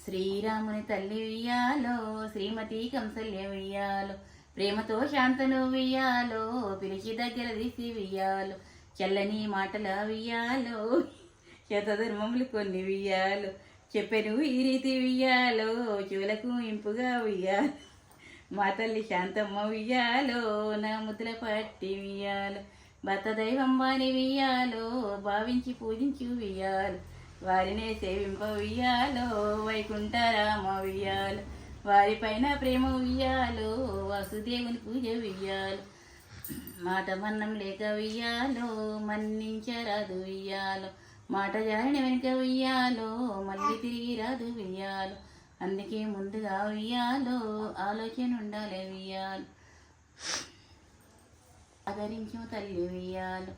శ్రీరాముని తల్లి ఉయ్యాలో, శ్రీమతి కంసల్య ఉయ్యాలో, ప్రేమతో శాంతను ఉయ్యాలో, పిలిచి దగ్గర తీసి ఉయ్యాలో, చల్లని మాటల ఉయ్యాలో, శతధర్మములు కొన్ని ఉయ్యాలో, చెప్పెను ఈ రీతి ఉయ్యాలో, చెవులకు ఇంపుగా ఉయ్యాలో, మా తల్లి శాంతమ్మ ఉయ్యాలో, నా ముద్దుల పట్టి ఉయ్యాలో, భర్త దైవం వాని ఉయ్యాలో, భావించి పూజించి ఉయ్యాలో, వారినే సేవింప ఉయ్యాలో, వైకుంఠరామ ఉయ్యాలో, వారిపైన ప్రేమ ఉయ్యాలో, వాసుదేవుని పూజ ఉయ్యాలో, మాట మన్నం లేక ఉయ్యాలో, మన్నించరాదు ఉయ్యాలో, మాట జారిన వెనుక ఉయ్యాలో, మళ్ళీ తిరిగి రాదు ఉయ్యాలో, అందుకే ముందుగా ఉయ్యాలో, ఆలోచన ఉండాలి ఉయ్యాలో, ఆదరించు తల్లి ఉయ్యాలో,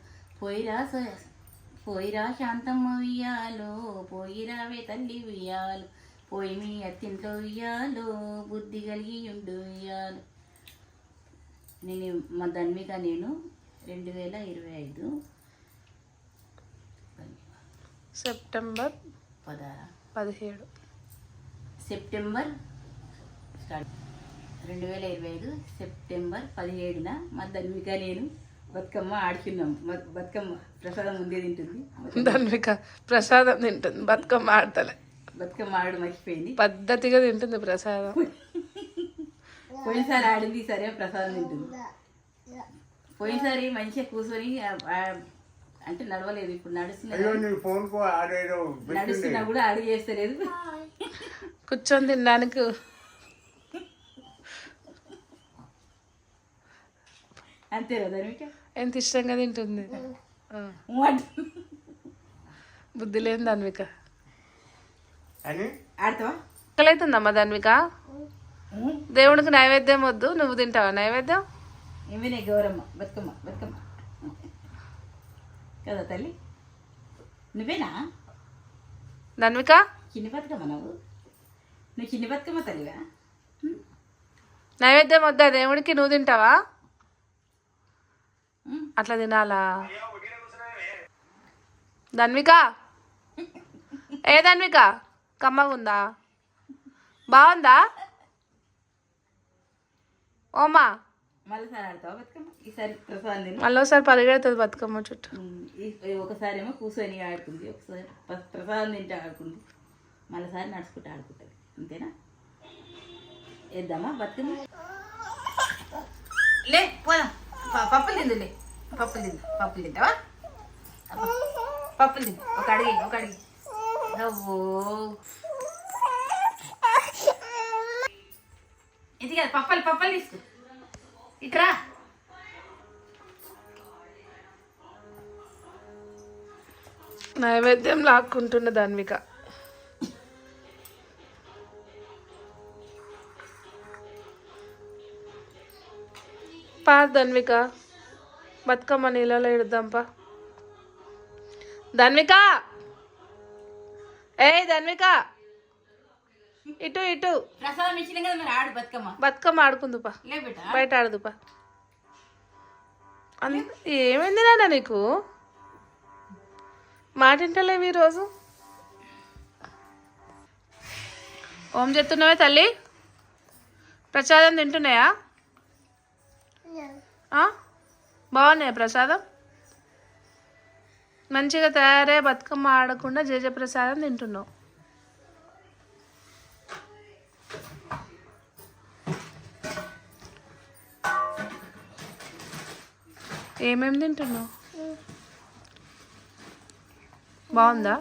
పోయిరా శాంతమ్మ ఉయ్యాలో, పోయిరావే తల్లి ఉయ్యాలో, పోయి మీ అత్తింట్లో ఉయ్యాలో, బుద్ధి కలిగి ఉండు ఉయ్యాలో. మా ధన్విక నేను 2025 సెప్టెంబర్ 17 సెప్టెంబర్ 2025 సెప్టెంబర్ 17న మా ధన్విక నేను బతుకమ్మ ఆడుకున్నాం. బతుకమ్మ ప్రసాదం ముందే తింటుంది. ధన్విక ప్రసాదం తింటుంది, బతుకమ్మ ఆడతలే. బతుకమ్మ ఆడు మర్చిపోయింది, పద్ధతిగా తింటుంది ప్రసాదం. పోయినసారి ఆడింది, సరే ప్రసాదం తింటుంది. పోయినసారి మంచిగా కూర్చొని అంటే నడవలేదు, ఇప్పుడు నడుస్తున్నా కూడా అడుగు చేస్తలేదు. కూర్చొని తినడానికి అంతేనా ధన్విక? ఎంత ఇష్టంగా తింటుంది. బుద్ధి లేని ధన్విక. ఆడతావా? ఎక్కలైతుందమ్మా ధన్విక, దేవుడికి నైవేద్యం వద్దు, నువ్వు తింటావా నైవేద్యం? ఏమైనా గౌరమ్మ బతుకమ్మ బతుకమ్మ కదా తల్లి, నువ్వేనా ధన్విక? చిన్ని బతుకమ్మ నువ్వు చిన్ని బతుకమ్మ తల్లివా? నైవేద్యం వద్దా దేవుడికి, నువ్వు తింటావా? అట్లా తినాలా ధన్విక? ఏ ధన్విక, కమ్మగుందా, బాగుందా? ఓమా మళ్ళీసారి ఆడతావా బతుకమ్మ? ఈసారి ప్రసాదం మళ్ళీసారి పరిగెడుతుంది బతుకమ్మ చుట్టూ. ఒకసారి ఏమో కూర్చొని ఆడుకుంది, ఒకసారి ప్రసాదం తింటే ఆడుకుంది, మళ్ళీసారి నడుచుకుంటూ ఆడుకుంటుంది. అంతేనా? వేద్దామా బతుకమ్మ? లే పోదాం, పప్పులు తిందులే, పప్పులు తింటావా? పప్పులు తిందు, ఒక అడిగి నవ్వు. ఇది కాదు, పప్పలు తీసుకో, ఇట్రా. నైవేద్యం లాక్కుంటున్న ధన్విక. పా ధన్విక, బతుకమ్మ నీళ్ళలో ఇడుద్దాంపా. ధన్విక, ఏ ధన్విక, ఇటు ఇటు. ప్రసాదం ఇచ్చిన కదా మరి, ఆడు బతుకమ్మ. బతుకమ్మ ఆడుకుందుపా, బయట ఆడుదుపా. ఏమైంది నాన్న నీకు, మాటింటలేవు ఈరోజు? ఓం చెప్తున్నావే తల్లి, ప్రసాదం తింటున్నాయా? బాగున్నాయా ప్రసాదం? మంచిగా తయారై బతుకమ్మ ఆడకుండా జేజ ప్రసాదం తింటున్నావు. ఏమేమి తింటున్నావు? బాగుందా?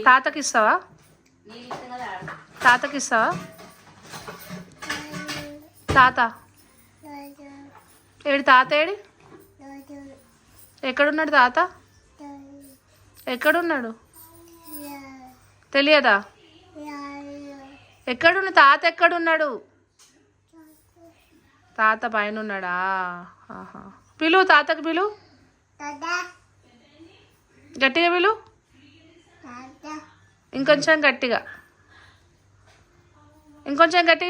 తాతకి ఇస్తావా? తాత ఏడి? తాత ఏడి? ఎక్కడున్నాడు తాత? ఎక్కడున్నాడు తెలియదా? ఎక్కడున్నా తాత? ఎక్కడున్నాడు తాత? పైన ఉన్నాడా? పిలు తాతకి, పిలు గట్టిగా, పిలు ఇంకొంచెం గట్టిగా,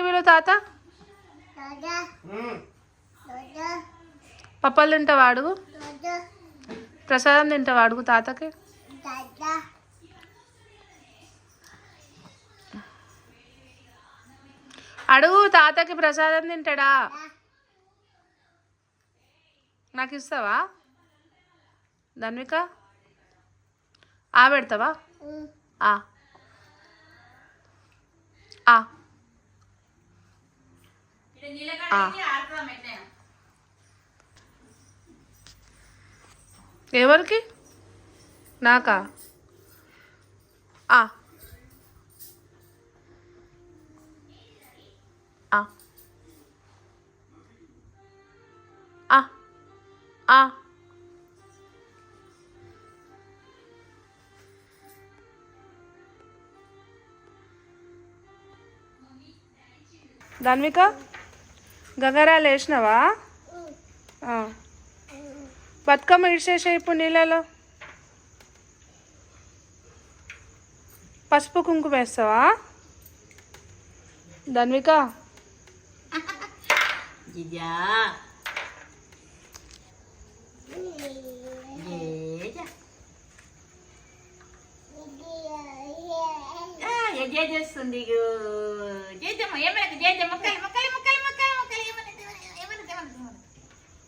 పిలు తాత. పప్పలు తింటావా అడుగు, ప్రసాదం తింటావా అడుగు తాతకి. అడుగు తాతకి ప్రసాదం తింటాడా? నాకు ఇస్తావా ధన్విక? ఆ పెడతావా? ఆ ఆ ఎవరికి? నాకా? ఆ ఆ ఆ ఆ ధన్విక గగరాలు వేసినావా? బతుకమ్మ ఇడిచేసే ఇప్పుడు నీళ్ళలో పసుపు కుంకుమ వేస్తావా ధన్విక? జిజా చేస్తుంది జేజమ్మ ఏమనకు జేజమ్మ మొక్కలు మొక్కలు మొక్కలు మొక్కలు మొక్కలు ఏమన్నా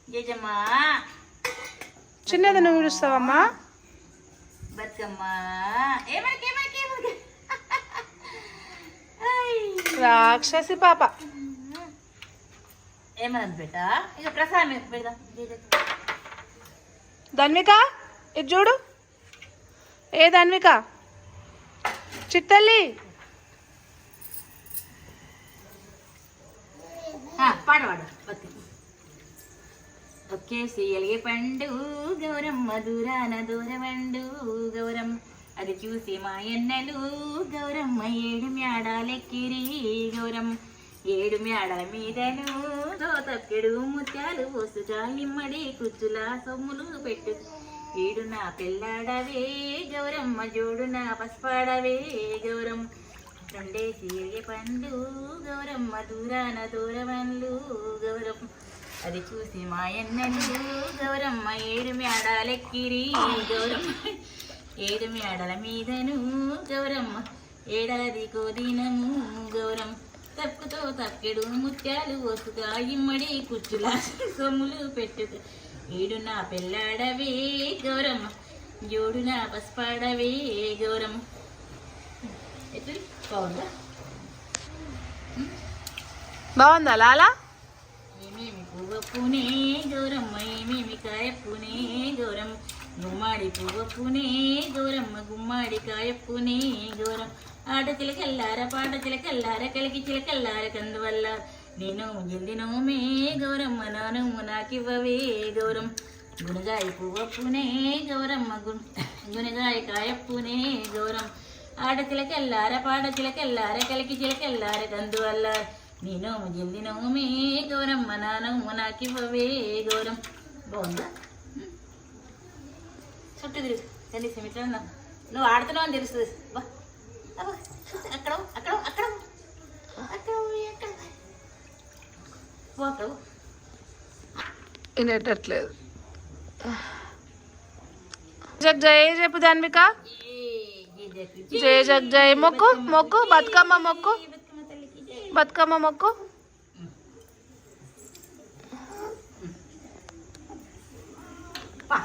జేజమ్మ చిన్నది నువ్వు విడుస్తావమ్మా బతుకమ్మ ఏమనకి ఏమనకి ఏమనకి రాక్షసి పాప ఏమన్నది బేట ఇక ప్రసాదం పెడదాం ధన్విక ఇది చూడు. ఏ ధన్విక చిట్టల్లి పాడవాడు ఒక్కేసి ఎలిగే పండు గౌరమ్మ దూరాన దూరవండు గౌరమ్మ అది చూసి మా ఎన్నెలు గౌరమ్మ ఏడు మ్యాడాలెక్కిరి గౌరమ్మ ఏడు మ్యాడల మీదను దోతక్కెడు ముత్యాలు పోసుగా ఇమ్మడి కుచ్చుల సొమ్ములు పెట్టు ఈడు నా పెళ్ళాడవే గౌరమ్మ జోడు నా పసుపాడవే గౌరమ్మ రెండేసి ఎలిగే పండు గౌరమ్మ దూరాన దూరవన్లు గౌరమ్మ అది చూసి మా ఎన్నెలు గౌరమ్మ ఏడు మేడాలెక్కిరి గౌరమ్మ ఏడు మేడల మీదను గౌరమ్మ ఏడాది కోదినము గౌరమ్మ తప్పుతో తక్కెడు ముత్యాలు వసుగా ఇమ్మడి కుచ్చుల సొమ్ములు పెట్టుక ఏడు నా పెళ్ళాడవే గౌరమ్మ జోడు నా పసుపాడవే గౌరమ్మ ఎట్లు బాగుందా? బాగుందా లాలా? ఏమేమి పువ్వప్పునే గౌరమ్మ ఏమేమి కాయప్పునే గౌరమ్మ గుమ్మాడి పువ్వప్పునే గౌరమ్మ గుమ్మాడి కాయప్పునే గౌరమ్మ ఆట చిలకల్లార పాట చిలకల్లార కలికి చిలకల్లార కందువల్ల నేను జల్దినోమే గౌరమ్మ నాను నాకివ్వవే గౌరమ్మ గునగాయ పువ్వప్పునే గౌరమ్మ గునగాయ కాయప్పునే గౌరమ్మ ఆట చిలకల్లార పాట చిలకల్లార కలికి చిలకల్లార కందువల్ల నేను జల్దినోమే గౌరమ్మ నాను నాకివ్వవే గౌరమ్మ బాగుందా? చుట్టూ తిరుగు కనీసం ఇట్లా నువ్వు ఆడుతున్నావు అని తెలుస్తుంది. బా అక్కడ అక్కడ అక్కడ అక్కడ అక్కడ వినేటట్లేదు. జగ్ జయ చెప్పు ధన్విక. జయ జగ్ జయ మొక్కు మొక్కు బతుకమ్మ మొక్కు బతుకమ్మ మొక్కు. పా